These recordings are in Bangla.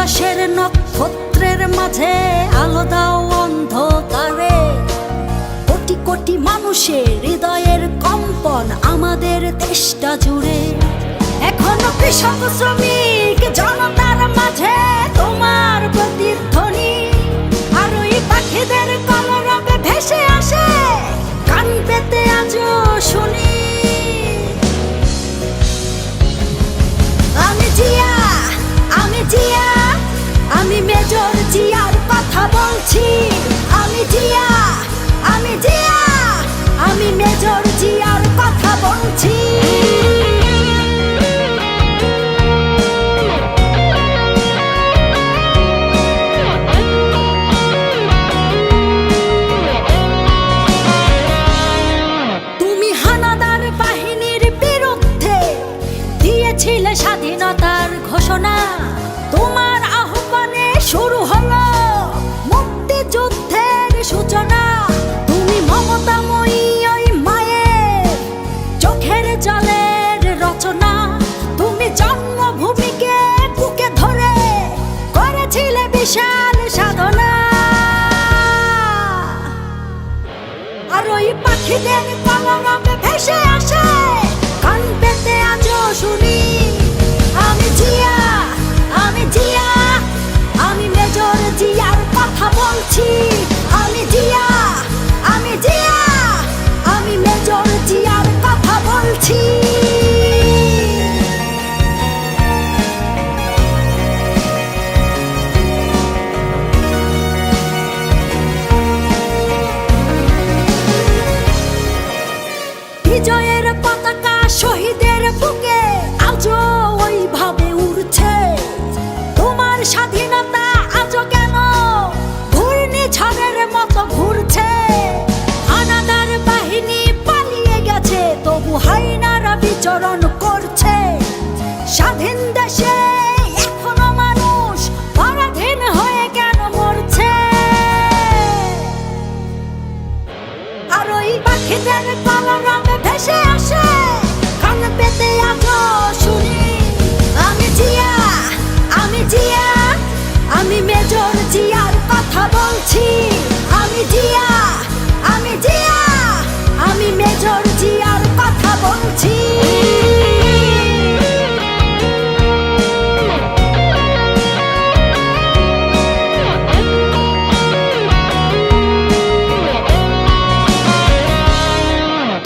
আকাশের নক্ষত্রের মাঝে আলো দাও অন্ধকারে। কোটি কোটি মানুষের হৃদয়ের কম্পন আমাদের দেশটা জুড়ে। এখনো কৃষক শ্রমিক জনতার মাঝে তোমার প্রতিধ্বনি। আর ওই পাখিদের কলরবে ভেসে আসে কান পেতে আজও শুনি। আমি জিয়া, আমি জিয়া, আমি মেজর জিয়ার কথা বলছি। আমি জিয়া, আমি জিয়া, আমি মেজর জিয়ার কথা বলছি। তুমি হানাদার বাহিনীর বিরুদ্ধে দিয়েছিলে স্বাধীনতার ঘোষণা। তোমার আহ্বানে শুরু হলো মুক্তিযুদ্ধের সূচনা। তুমি মমতাময়ী ওই মায়ের চোখের জলের রচনা। তুমি জন্মভূমিকে বুকে ধরে করেছিলে বিশাল সাধনা। আর ওই পাখিদের কলরবে ভেসে আসে কান পেতে আজও শুনি। আমি জিয়া, আমি জিয়া, আমি মেজর জিয়ার কথা বলছি। আমি জিয়া, আমি জিয়া, আমি মেজর জিয়ার কথা বলছি। বিজয়ের পতাকা শহীদের বুকে আজও ওইভাবে উড়ছে। তোমার স্বাধীনতা আজও কেন ঘূর্ণিঝড়ের মতো ঘুরছে। হানাদার বাহিনী পালিয়ে গেছে, তবু হাইনারা বিচরণ করছে। স্বাধীন দেশে এখনো মানুষ পরাধীন হয়ে কেন মরছে। আর ওই পাখিদের কলরবে ভেসে আসে কান পেতে আজও শুনি। আমি জিয়া, আমি জিয়া, আমি মেজর জিয়ার কথা বলছি। আমি জিয়া, আমি জিয়া, আমি মেজর জিয়ার কথা বলছি।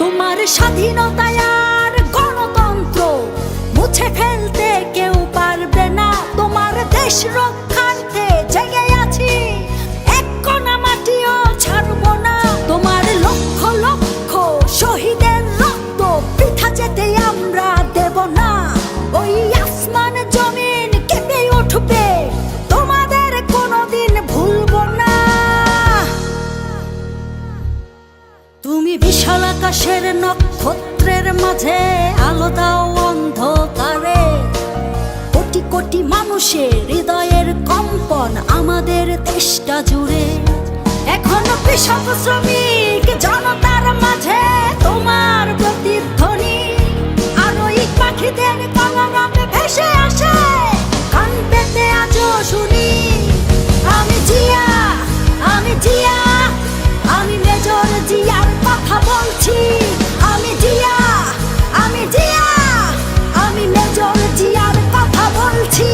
তোমার স্বাধীনতায় আর গণতন্ত্র মুছে ফেলতে কেউ পারবে না। তোমার দেশ রক্ষার্থে জেগে আছি, এক কণা মাটিও ছাড়বো না। তোমার লক্ষ লক্ষ শহীদের রক্ত বৃথা যেতে আমরা দেব না। ওই আসমান জমিন কেঁপে উঠবে, তোমাদের কোনোদিন ভুলবো না। তুমি বিশাল আকাশের নক্ষত্রের মাঝে আলো দাও অন্ধকারে। কোটি কোটি মানুষের হৃদয়ের কম্পন আমাদের দেশটা জুড়ে। এখনো কৃষক শ্রমিক জনতার মাঝে তোমার প্রতিধ্বনি। আর ওই পাখিদের কলরবে ভেসে আসে কান পেতে আজও শুনি। আমি জিয়া, আমি জিয়া, আমি মেজর জিয়ার কথা বলছি। আমি জিয়া, আমি জিয়া, আমি মেজর জিয়ার কথা বলছি।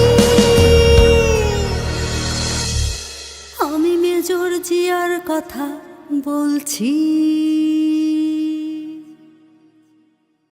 আমি মেজর জিয়ার কথা বলছি।